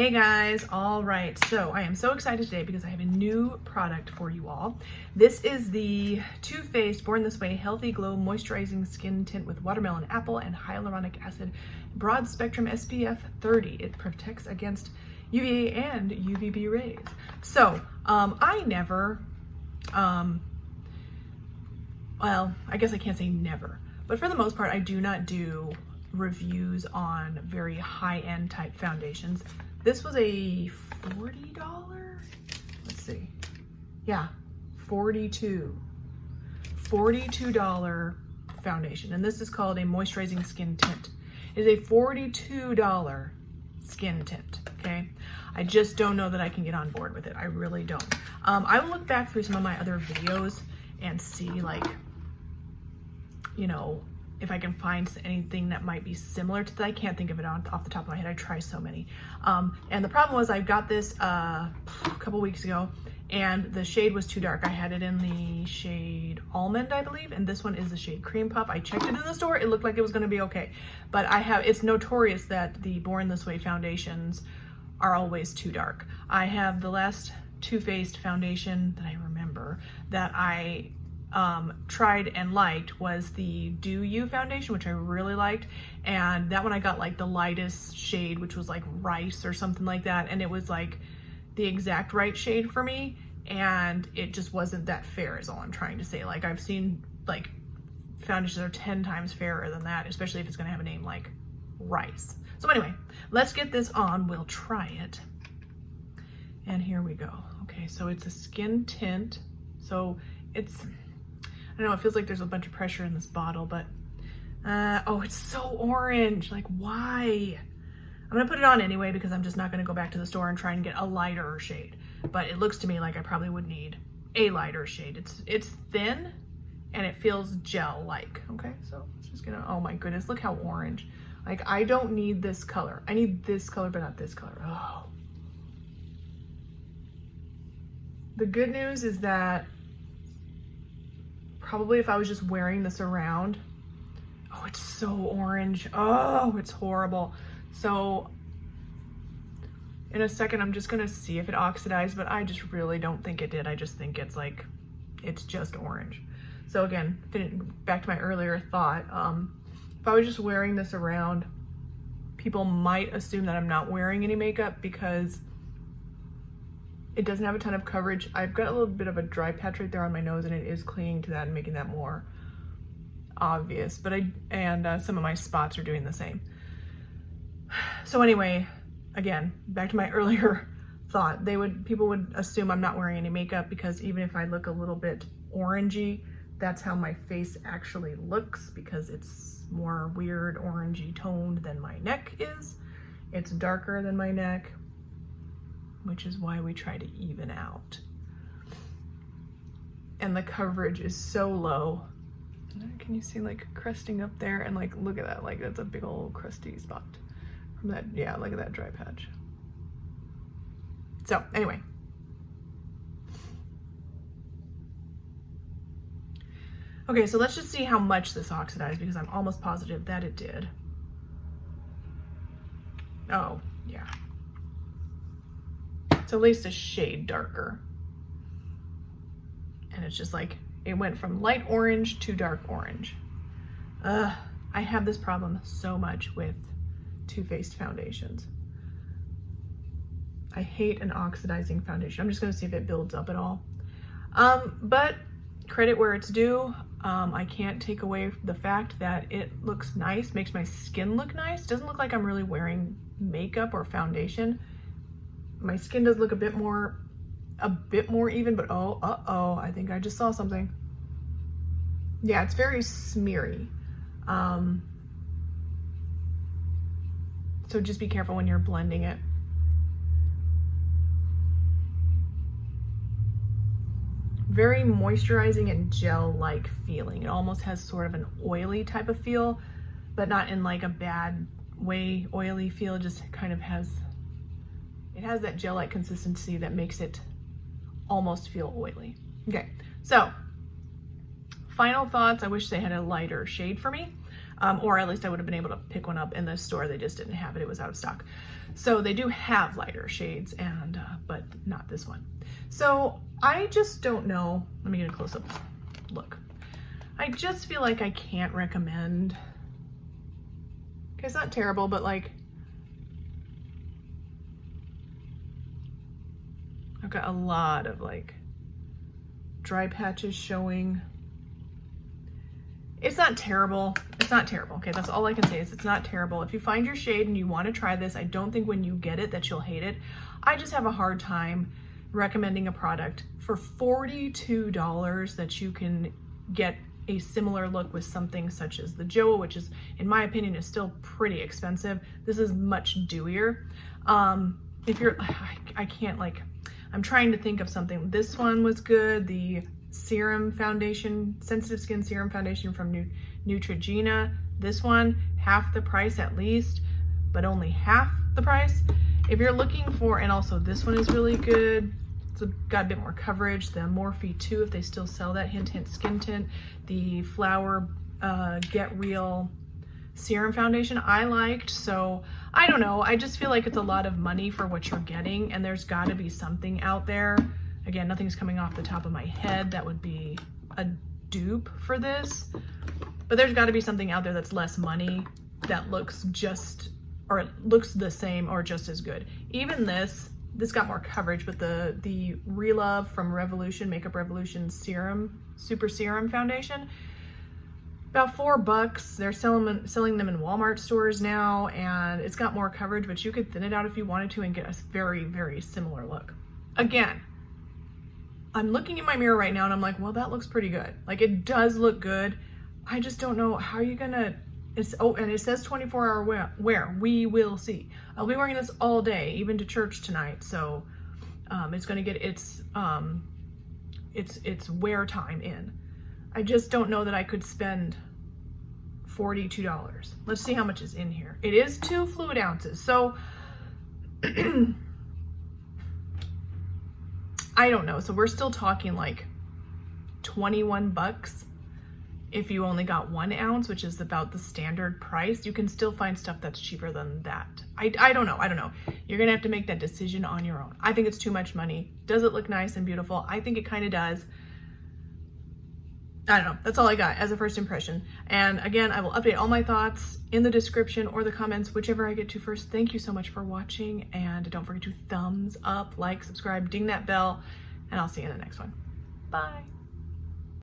Hey guys, all right, so I am so excited today because I have a new product for you all. This is the Too Faced Born This Way Healthy Glow Moisturizing Skin Tint with Watermelon Apple and Hyaluronic Acid Broad Spectrum SPF 30. It protects against UVA and UVB rays. So, I never, well, I guess I can't say never, but for the most part, I do not do reviews on very high-end type foundations. This was a $40, let's see, yeah, $42 foundation. And this is called a moisturizing skin tint. It is a $42 skin tint, okay? I just don't know that I can get on board with it. I really don't. I will look back through some of my other videos and see, like, you know, if I can find anything that might be similar to that. I can't think of it off the top of my head. I try so many. And the problem was I got this a couple weeks ago and the shade was too dark. I had it in the shade Almond, I believe, and this one is the shade Cream Puff. I checked it in the store. It looked like it was gonna be okay. But it's notorious that the Born This Way foundations are always too dark. I have the last Too Faced foundation that I remember that I tried and liked was the Do You foundation, which I really liked, and that one I got like the lightest shade, which was like rice or something like that, and it was like the exact right shade for me, and it just wasn't that fair is all I'm trying to say. Like, I've seen like foundations that are 10 times fairer than that, especially if it's gonna have a name like rice. So anyway, let's get this on. We'll try it, and here we go. Okay, so it's a skin tint, so it's, I know it feels like there's a bunch of pressure in this bottle, but oh, it's so orange. Like, why? I'm gonna put it on anyway because I'm just not gonna go back to the store and try and get a lighter shade. But it looks to me like I probably would need a lighter shade. It's thin and it feels gel-like. Okay, so it's just gonna, oh my goodness, look how orange. Like, I don't need this color. I need this color, but not this color. Oh. The good news is that probably if I was just wearing this around, oh, it's so orange. Oh, it's horrible. So in a second, I'm just gonna see if it oxidized, but I just really don't think it did. I just think it's like, it's just orange. So again, back to my earlier thought, if I was just wearing this around, people might assume that I'm not wearing any makeup because it doesn't have a ton of coverage. I've got a little bit of a dry patch right there on my nose, and it is clinging to that and making that more obvious. But some of my spots are doing the same. So anyway, again, back to my earlier thought, people would assume I'm not wearing any makeup because even if I look a little bit orangey, that's how my face actually looks because it's more weird orangey toned than my neck is. It's darker than my neck, which is why we try to even out. And the coverage is so low. Can you see like crusting up there? And like, look at that, like that's a big old crusty spot from that, yeah, look at that dry patch. So anyway. Okay, so let's just see how much this oxidized because I'm almost positive that it did. Oh, yeah. It's at least a shade darker. And it's just like, it went from light orange to dark orange. I have this problem so much with Too Faced foundations. I hate an oxidizing foundation. I'm just gonna see if it builds up at all. But credit where it's due. I can't take away the fact that it looks nice, makes my skin look nice. Doesn't look like I'm really wearing makeup or foundation. My skin does look a bit more even, but oh, I think I just saw something. Yeah, it's very smeary. So just be careful when you're blending it. Very moisturizing and gel-like feeling. It almost has sort of an oily type of feel, but not in like a bad way oily feel. It just kind of has that gel-like consistency that makes it almost feel oily. Okay, so final thoughts. I wish they had a lighter shade for me. or at least I would have been able to pick one up in the store. They just didn't have it. It was out of stock. So they do have lighter shades, and but not this one. So I just don't know. Let me get a close-up look. I just feel like I can't recommend. Okay, it's not terrible, but like, I've got a lot of like dry patches showing. It's not terrible. It's not terrible. Okay, that's all I can say is it's not terrible. If you find your shade and you want to try this, I don't think when you get it that you'll hate it. I just have a hard time recommending a product for $42 that you can get a similar look with something such as the Jewel, which is, in my opinion, is still pretty expensive. This is much dewier. If you're, I can't like, I'm trying to think of something. This one was good. The serum foundation, sensitive skin serum foundation from Neutrogena. This one, half the price at least, but only half the price. If you're looking for, and also this one is really good. It's got a bit more coverage. The Morphe 2, if they still sell that, hint hint skin tint. The Flower Get Real serum foundation I liked. So I don't know. I just feel like it's a lot of money for what you're getting, and there's got to be something out there. Again, nothing's coming off the top of my head that would be a dupe for this, but there's got to be something out there that's less money that looks just, or it looks the same or just as good. Even this got more coverage, but the Relove from Revolution, Makeup Revolution serum, super serum foundation, about $4. They're selling them in Walmart stores now, and it's got more coverage, but you could thin it out if you wanted to and get a very, very similar look. Again, I'm looking in my mirror right now and I'm like, well, that looks pretty good. Like, it does look good. I just don't know how you're gonna, oh, and it says 24-hour wear. We will see. I'll be wearing this all day, even to church tonight. So it's gonna get its wear time in. I just don't know that I could spend $42. Let's see how much is in here. It is 2 fluid ounces. So I don't know. So we're still talking like $21 if you only got 1 ounce, which is about the standard price. You can still find stuff that's cheaper than that. I don't know. I don't know. You're going to have to make that decision on your own. I think it's too much money. Does it look nice and beautiful? I think it kind of does. I don't know. That's all I got as a first impression. And again, I will update all my thoughts in the description or the comments, whichever I get to first. Thank you so much for watching, and don't forget to thumbs up, like, subscribe, ding that bell, and I'll see you in the next one. Bye.